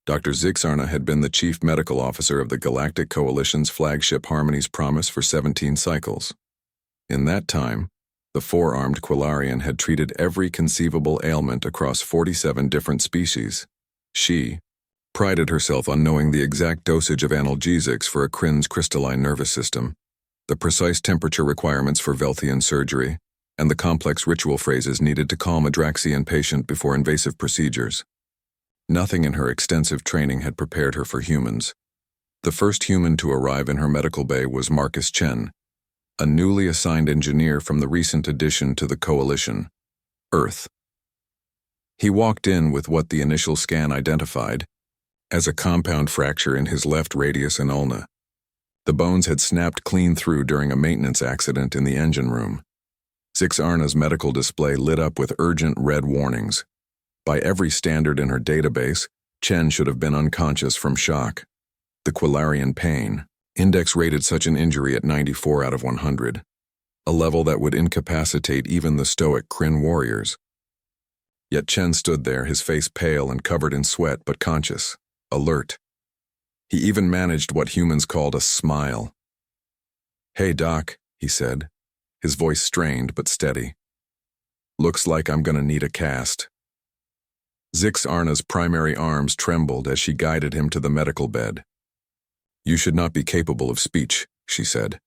Dr. Zixarna had been the chief medical officer of the Galactic Coalition's flagship Harmony's Promise for 17 cycles. In that time, the four-armed Quillarian had treated every conceivable ailment across 47 different species. She prided herself on knowing the exact dosage of analgesics for a Kryn's crystalline nervous system, the precise temperature requirements for Velthian surgery, and the complex ritual phrases needed to calm a Draxian patient before invasive procedures. Nothing in her extensive training had prepared her for humans. The first human to arrive in her medical bay was Marcus Chen, a newly assigned engineer from the recent addition to the Coalition, Earth. He walked in with what the initial scan identified as a compound fracture in his left radius and ulna. The bones had snapped clean through during a maintenance accident in the engine room. Zixarna's medical display lit up with urgent red warnings. By every standard in her database, Chen should have been unconscious from shock. The Quillarian pain index rated such an injury at 94 out of 100, a level that would incapacitate even the stoic Kryn warriors. Yet Chen stood there, his face pale and covered in sweat, but conscious, alert. He even managed what humans called a smile. "Hey, Doc," he said, his voice strained but steady. "Looks like I'm gonna need a cast." Zixarna's primary arms trembled as she guided him to the medical bed. "You should not be capable of speech," she said,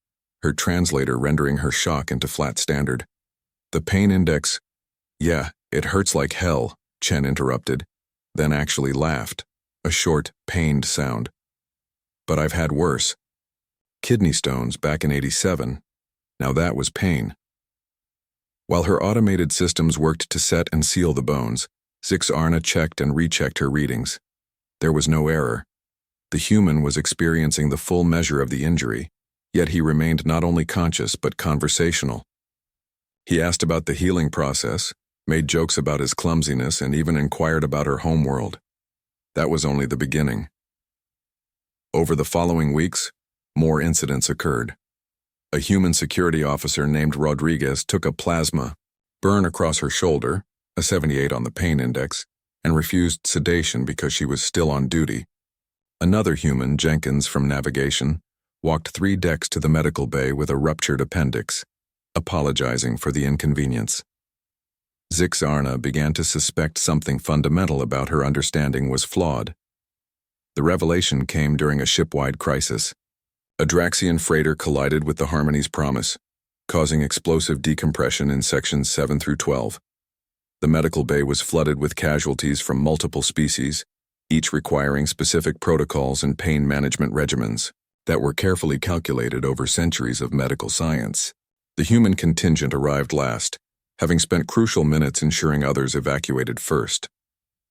her translator rendering her shock into flat standard. "The pain index—" "Yeah, it hurts like hell," Chen interrupted, then actually laughed, a short, pained sound. "But I've had worse. Kidney stones back in '87. Now that was pain." While her automated systems worked to set and seal the bones, Zixarna checked and rechecked her readings. There was no error. The human was experiencing the full measure of the injury, yet he remained not only conscious but conversational. He asked about the healing process, made jokes about his clumsiness, and even inquired about her homeworld. That was only the beginning. Over the following weeks, more incidents occurred. A human security officer named Rodriguez took a plasma burn across her shoulder, a 78 on the pain index, and refused sedation because she was still on duty. Another human, Jenkins from navigation, walked 3 decks to the medical bay with a ruptured appendix, apologizing for the inconvenience. Zixarna began to suspect something fundamental about her understanding was flawed. The revelation came during a ship-wide crisis. A Draxian freighter collided with the Harmony's Promise, causing explosive decompression in sections 7 through 12. The medical bay was flooded with casualties from multiple species, each requiring specific protocols and pain management regimens that were carefully calculated over centuries of medical science. The human contingent arrived last, having spent crucial minutes ensuring others evacuated first.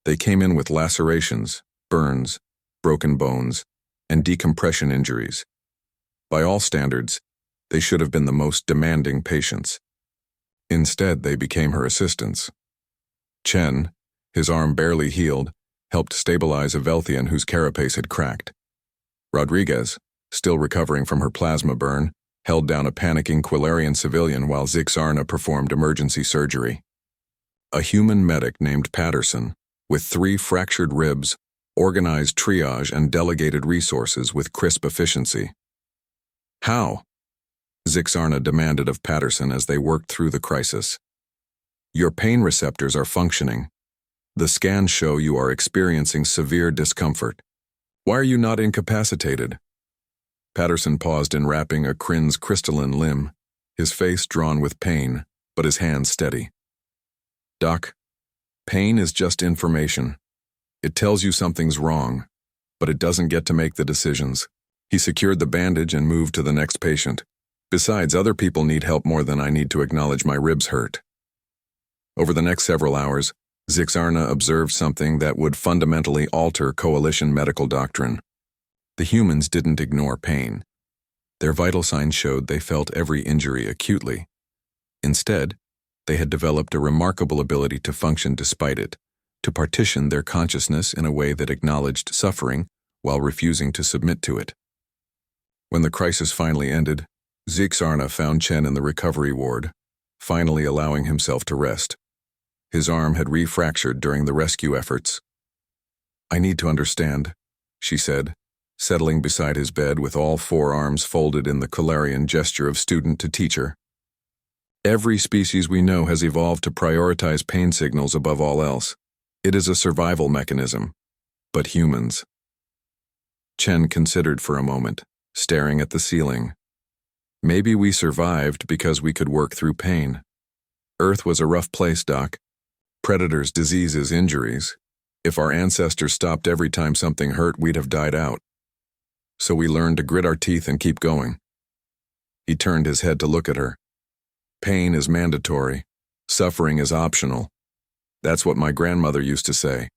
They came in with lacerations, burns, broken bones, and decompression injuries. By all standards, they should have been the most demanding patients. Instead, they became her assistants. Chen, his arm barely healed, helped stabilize a Velthian whose carapace had cracked. Rodriguez, still recovering from her plasma burn, held down a panicking Quillarian civilian while Zixarna performed emergency surgery. A human medic named Patterson, with 3 fractured ribs, organized triage and delegated resources with crisp efficiency. "How?" Zixarna demanded of Patterson as they worked through the crisis. "Your pain receptors are functioning. The scans show you are experiencing severe discomfort. Why are you not incapacitated?" Patterson paused in wrapping a Kryn's crystalline limb, his face drawn with pain, but his hands steady. "Doc, pain is just information. It tells you something's wrong, but it doesn't get to make the decisions." He secured the bandage and moved to the next patient. "Besides, other people need help more than I need to acknowledge my ribs hurt." Over the next several hours, Zixarna observed something that would fundamentally alter Coalition medical doctrine. The humans didn't ignore pain. Their vital signs showed they felt every injury acutely. Instead, they had developed a remarkable ability to function despite it, to partition their consciousness in a way that acknowledged suffering while refusing to submit to it. When the crisis finally ended, Zixarna found Chen in the recovery ward, finally allowing himself to rest. His arm had refractured during the rescue efforts. I need to understand, she said, settling beside his bed with all four arms folded in the Quilarian gesture of student to teacher. Every species we know has evolved to prioritize pain signals above all else. It is a survival mechanism. But humans. Chen considered for a moment, staring at the ceiling. Maybe we survived because we could work through pain. Earth was a rough place, Doc. Predators, diseases, injuries. If our ancestors stopped every time something hurt, we'd have died out. So we learned to grit our teeth and keep going. He turned his head to look at her. Pain is mandatory. Suffering is optional. That's what my grandmother used to say.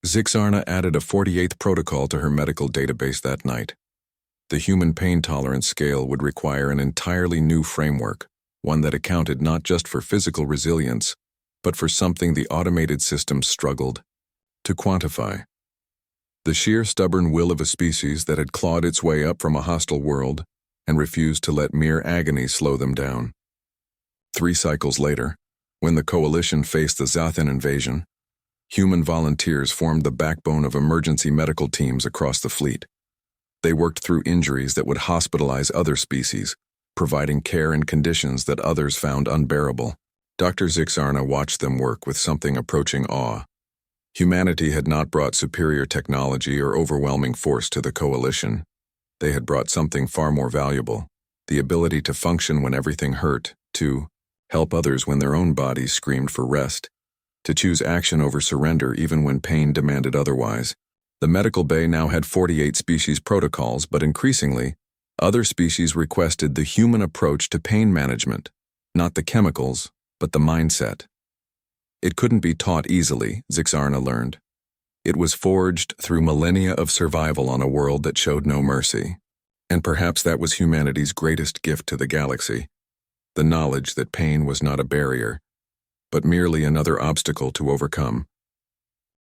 Zixarna added a 48th protocol to her medical database that night. The human pain tolerance scale would require an entirely new framework, one that accounted not just for physical resilience, but for something the automated systems struggled to quantify. The sheer stubborn will of a species that had clawed its way up from a hostile world and refused to let mere agony slow them down. 3 cycles later, when the Coalition faced the Zathan invasion, human volunteers formed the backbone of emergency medical teams across the fleet. They worked through injuries that would hospitalize other species, providing care in conditions that others found unbearable. Dr. Zixarna watched them work with something approaching awe. Humanity had not brought superior technology or overwhelming force to the Coalition. They had brought something far more valuable, the ability to function when everything hurt, to help others when their own bodies screamed for rest, to choose action over surrender even when pain demanded otherwise. The medical bay now had 48 species protocols, but increasingly, other species requested the human approach to pain management, not the chemicals, but the mindset. It couldn't be taught easily, Zixarna learned. It was forged through millennia of survival on a world that showed no mercy. And perhaps that was humanity's greatest gift to the galaxy, the knowledge that pain was not a barrier, but merely another obstacle to overcome.